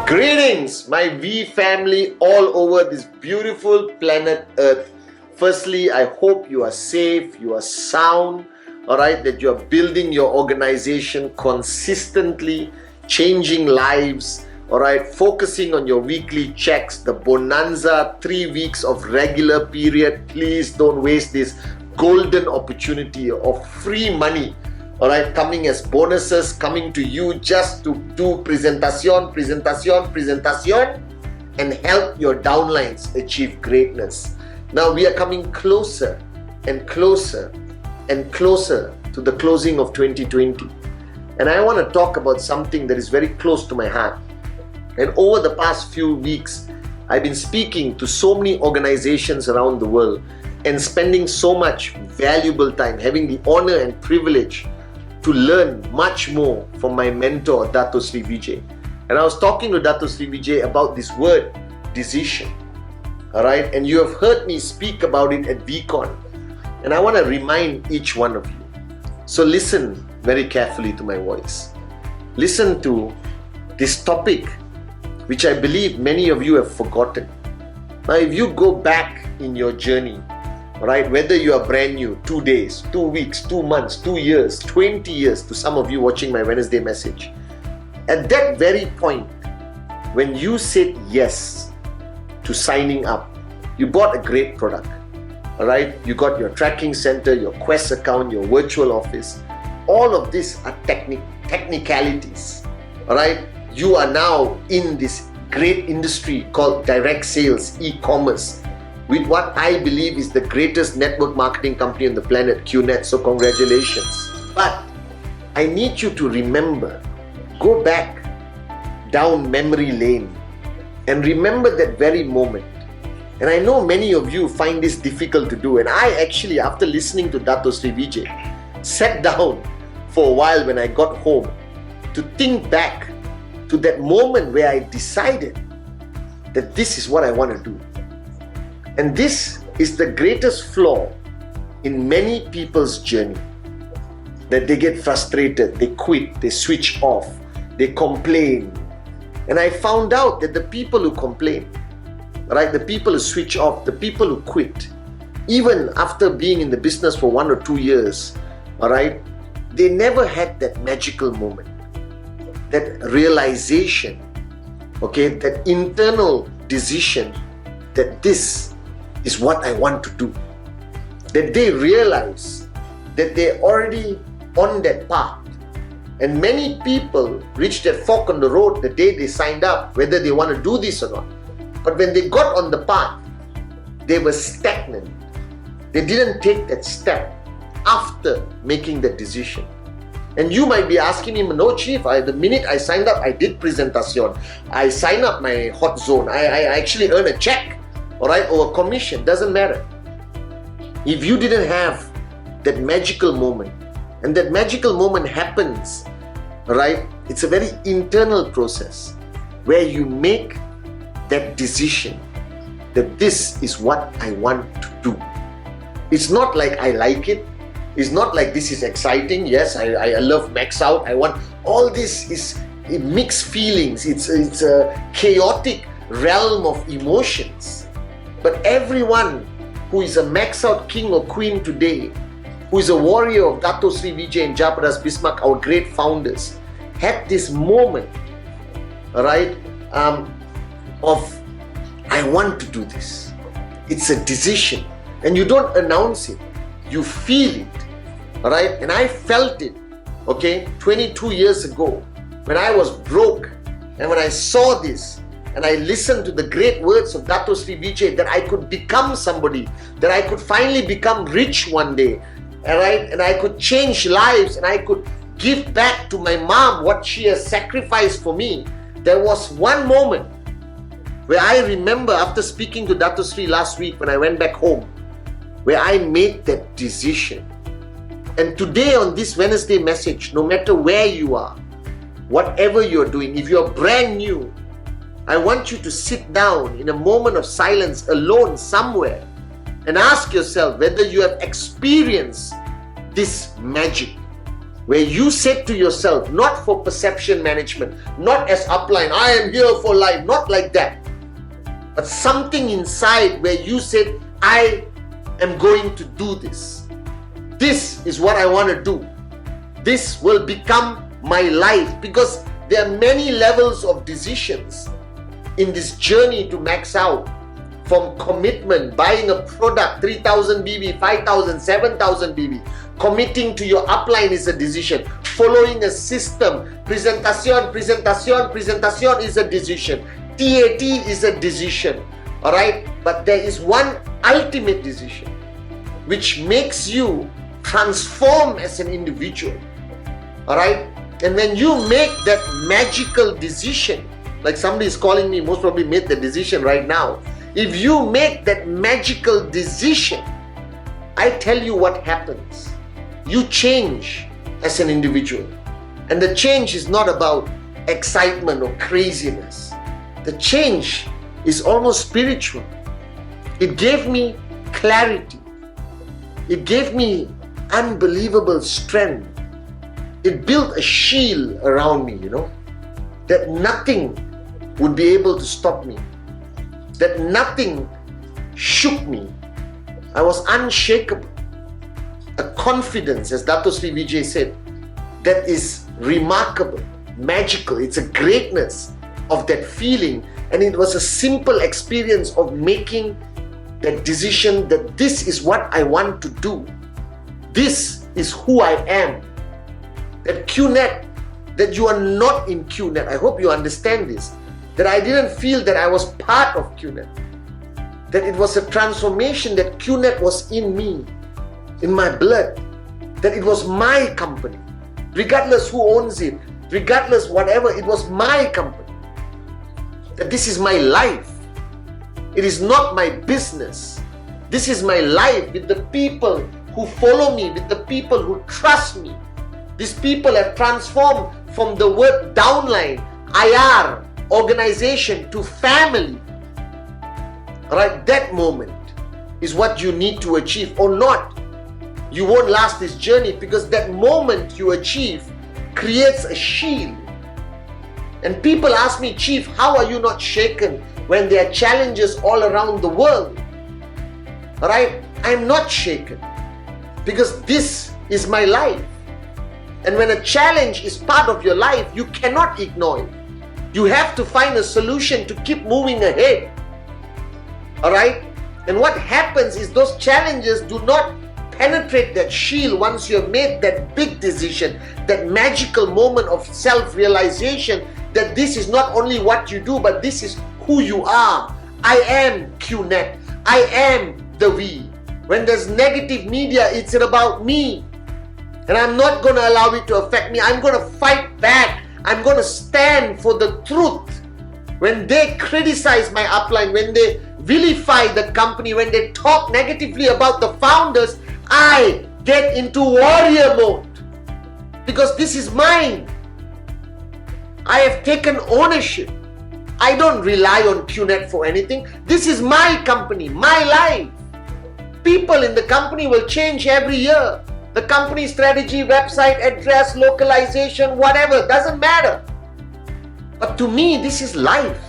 Greetings, my V family all over this beautiful planet Earth. Firstly, I hope you are safe, you are sound, alright, that you are building your organization consistently, changing lives, alright, focusing on your weekly checks, the bonanza, 3 weeks of regular period. Please don't waste this golden opportunity of free money, alright, coming as bonuses, coming to you just to do presentation, and help your downlines achieve greatness. Now we are coming closer and closer and closer to the closing of 2020. And I want to talk about something that is very close to my heart. And over the past few weeks, I've been speaking to so many organizations around the world and spending so much valuable time, having the honor and privilege to learn much more from my mentor, Dato Sri Vijay. And I was talking to Dato Sri Vijay about this word, decision. Alright, and you have heard me speak about it at VCon. And I want to remind each one of you. So listen very carefully to my voice. Listen to this topic, which I believe many of you have forgotten. Now, if you go back in your journey, right, whether you are brand new, 2 days, 2 weeks, 2 months, 2 years, 20 years, to some of you watching my Wednesday message, at that very point, when you said yes to signing up, you bought a great product, all right? You got your tracking center, your Quest account, your virtual office. All of these are technicalities, all right? You are now in this great industry called direct sales, e-commerce, with what I believe is the greatest network marketing company on the planet, QNet. So congratulations. But I need you to remember, go back down memory lane and remember that very moment. And I know many of you find this difficult to do. And I actually, after listening to Dato Sri Vijay, sat down for a while when I got home to think back to that moment where I decided that this is what I want to do. And this is the greatest flaw in many people's journey, that they get frustrated, they quit, they switch off, they complain. And I found out that the people who complain, right, the people who switch off, the people who quit, even after being in the business for 1 or 2 years, all right, they never had that magical moment, that realization, okay, that internal decision that this is what I want to do. That they realize that they're already on that path. And many people reach that fork on the road the day they signed up, whether they want to do this or not. But when they got on the path, they were stagnant. They didn't take that step after making that decision. And you might be asking me, no chief, the minute I signed up, I did presentation. I signed up my hot zone. I actually earned a check, all right, or a commission. Doesn't matter. If you didn't have that magical moment, and that magical moment happens, right, it's a very internal process where you make that decision that this is what I want to do. It's not like I like it. It's not like this is exciting. Yes, I love max out. I want all this is mixed feelings. It's a chaotic realm of emotions. But everyone who is a max out king or queen today, who is a warrior of Dato Sri Vijay and Jayaprakash Bismarck, our great founders, had this moment, right, of I want to do this. It's a decision, and you don't announce it, you feel it, right? And I felt it, okay, 22 years ago when I was broke, and when I saw this and I listened to the great words of Dato Sri Vijay, that I could become somebody, that I could finally become rich one day, alright, and I could change lives, and I could give back to my mom what she has sacrificed for me. There was one moment where I remember, after speaking to Dato Sri last week when I went back home, where I made that decision. And today on this Wednesday message, no matter where you are, whatever you're doing, if you're brand new, I want you to sit down in a moment of silence alone somewhere and ask yourself whether you have experienced this magic where you said to yourself, not for perception management, not as upline, I am here for life, not like that, but something inside where you said, I am going to do this. This is what I want to do. This will become my life, because there are many levels of decisions in this journey to max out. From commitment, buying a product, 3,000 BB, 5,000, 7,000 BB. Committing to your upline is a decision. Following a system, presentation is a decision. TAT is a decision. Alright? But there is one ultimate decision which makes you transform as an individual. Alright? And when you make that magical decision, like somebody is calling me, most probably made the decision right now. If you make that magical decision, I tell you what happens. You change as an individual. And the change is not about excitement or craziness. The change is almost spiritual. It gave me clarity. It gave me unbelievable strength. It built a shield around me, that nothing would be able to stop me. That nothing shook me. I was unshakable. A confidence, as Dato Sri Vijay said, that is remarkable, magical. It's a greatness of that feeling. And it was a simple experience of making that decision that this is what I want to do. This is who I am. That QNet, that you are not in QNet. I hope you understand this. That I didn't feel that I was part of QNet. That it was a transformation, that QNet was in me, in my blood. That it was my company. Regardless who owns it, regardless whatever, it was my company. That this is my life. It is not my business. This is my life with the people who follow me, with the people who trust me. These people have transformed from the word downline, IR, organization, to family. Alright, that moment is what you need to achieve, or not. You won't last this journey, because that moment you achieve creates a shield. And people ask me, Chief, how are you not shaken when there are challenges all around the world? Alright, I'm not shaken, because this is my life. And when a challenge is part of your life, you cannot ignore it. You have to find a solution to keep moving ahead. Alright? And what happens is those challenges do not penetrate that shield once you have made that big decision, that magical moment of self-realization that this is not only what you do, but this is who you are. I am QNet. I am the V. When there's negative media, it's about me. And I'm not going to allow it to affect me. I'm going to fight back. I'm going to stand for the truth. When they criticize my upline, when they vilify the company, when they talk negatively about the founders, I get into warrior mode. Because this is mine. I have taken ownership. I don't rely on QNet for anything. This is my company, my life. People in the company will change every year. The company strategy, website address, localization, whatever, doesn't matter. But to me, this is life.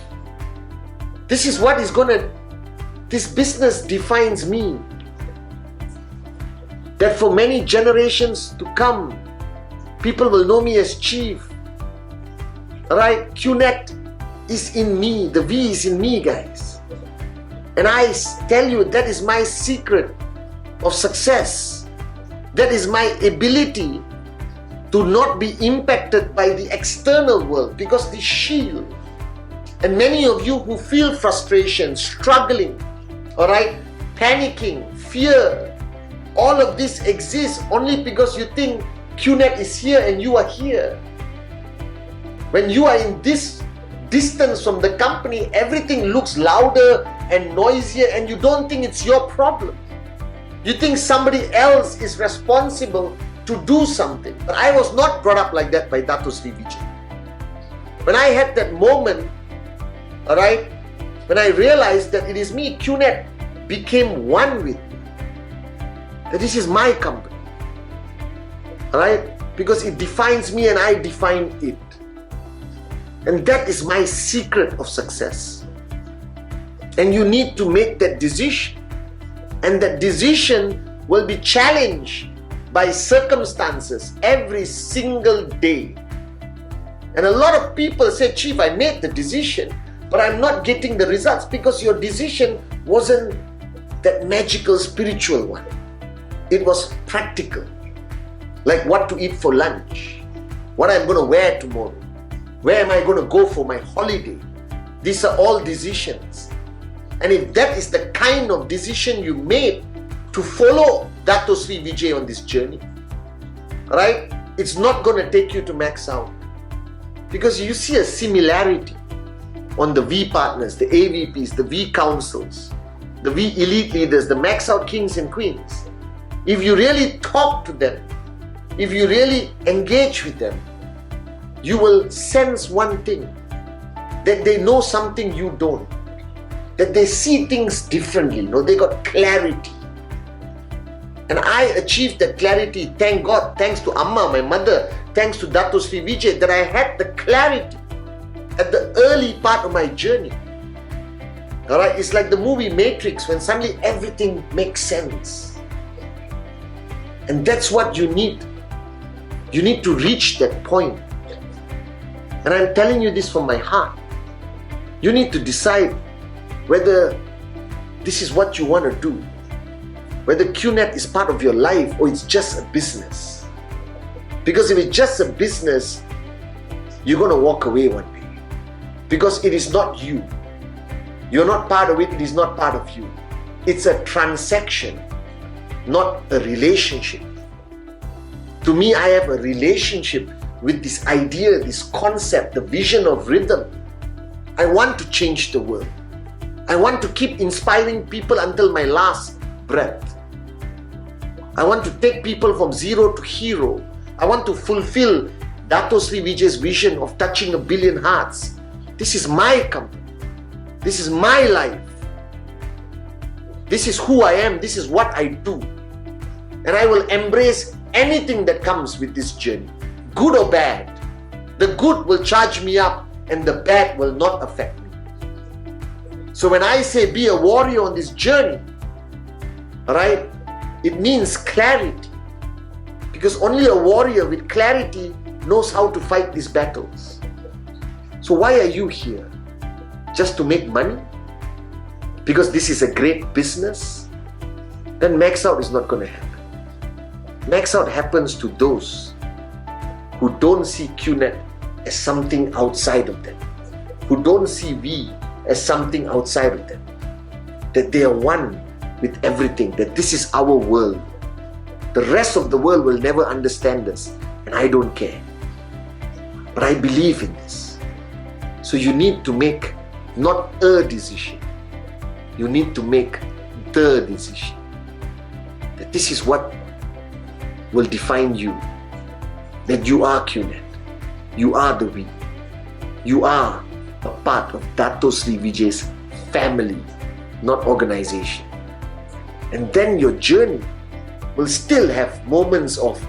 This is what is this business defines me. That for many generations to come, people will know me as Chief. Alright, QNet is in me, the V is in me, guys. And I tell you, that is my secret of success. That is my ability to not be impacted by the external world, because the shield. And many of you who feel frustration, struggling, alright, panicking, fear, all of this exists only because you think QNet is here and you are here. When you are in this distance from the company, everything looks louder and noisier, and you don't think it's your problem. You think somebody else is responsible to do something. But I was not brought up like that by Dato Sri Vijay. When I had that moment, alright, when I realized that it is me, QNet, became one with me. That this is my company. Alright? Because it defines me and I define it. And that is my secret of success. And you need to make that decision. And that decision will be challenged by circumstances every single day. And a lot of people say, Chief, I made the decision, but I'm not getting the results because your decision wasn't that magical spiritual one. It was practical. Like what to eat for lunch, what I'm going to wear tomorrow, where am I going to go for my holiday. These are all decisions. And if that is the kind of decision you made to follow Dato Sri Vijay on this journey, right? It's not going to take you to max out. Because you see a similarity on the V partners, the AVPs, the V councils, the V elite leaders, the max out kings and queens. If you really talk to them, if you really engage with them, you will sense one thing, that they know something you don't, that they see things differently, they got clarity. And I achieved that clarity, thank God, thanks to Amma, my mother, thanks to Dato Sri Vijay, that I had the clarity at the early part of my journey. Alright, it's like the movie Matrix, when suddenly everything makes sense. And that's what you need. You need to reach that point. And I'm telling you this from my heart. You need to decide whether this is what you want to do. Whether QNet is part of your life or it's just a business. Because if it's just a business, you're going to walk away one day. Because it is not you. You're not part of it, it is not part of you. It's a transaction, not a relationship. To me, I have a relationship with this idea, this concept, the vision of rhythm. I want to change the world. I want to keep inspiring people until my last breath. I want to take people from zero to hero. I want to fulfill Dato Sri Vijay's vision of touching 1 billion hearts. This is my company. This is my life. This is who I am. This is what I do. And I will embrace anything that comes with this journey, good or bad. The good will charge me up and the bad will not affect me. So when I say be a warrior on this journey, alright, it means clarity. Because only a warrior with clarity knows how to fight these battles. So why are you here? Just to make money? Because this is a great business? Then max out is not going to happen. Max out happens to those who don't see QNet as something outside of them, who don't see we as something outside of them, that they are one with everything, that this is our world. The rest of the world will never understand us, and I don't care. But I believe in this. So you need to make not a decision, you need to make the decision. That this is what will define you. That you are QNet. You are the we. You are a part of Dato Sri Vijay's family, not organization. And then your journey will still have moments of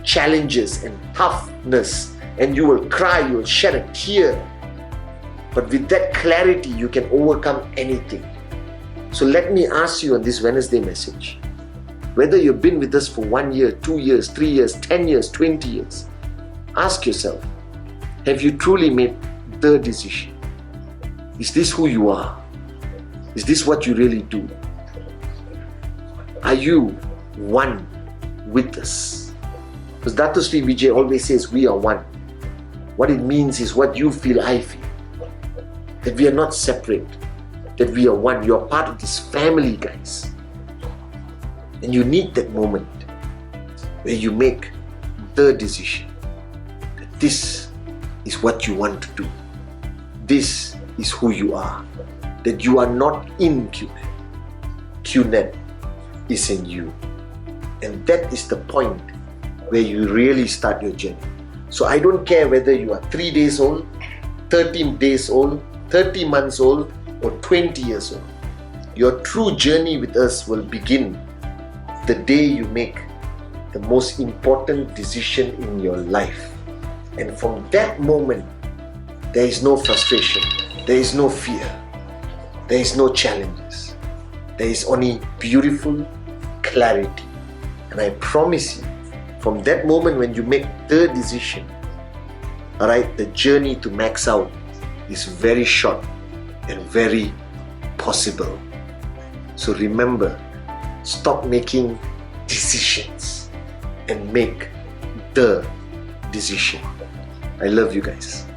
challenges and toughness, and you will cry, you will shed a tear. But with that clarity, you can overcome anything. So let me ask you on this Wednesday message, whether you've been with us for 1 year, 2 years, 3 years, 10 years, 20 years, ask yourself, have you truly made the decision? Is this who you are? Is this what you really do? Are you one with us? Because Dato Sri Vijay always says we are one. What it means is what you feel, I feel. That we are not separate. That we are one. You are part of this family, guys. And you need that moment where you make the decision that this is what you want to do. This is who you are. That you are not in QNet. QNet is in you. And that is the point where you really start your journey. So I don't care whether you are 3 days old, 13 days old, 30 months old, or 20 years old. Your true journey with us will begin the day you make the most important decision in your life. And from that moment, there is no frustration, there is no fear, there is no challenges. There is only beautiful clarity. And I promise you, from that moment when you make the decision, alright, the journey to max out is very short and very possible. So remember, stop making decisions and make the decision. I love you guys.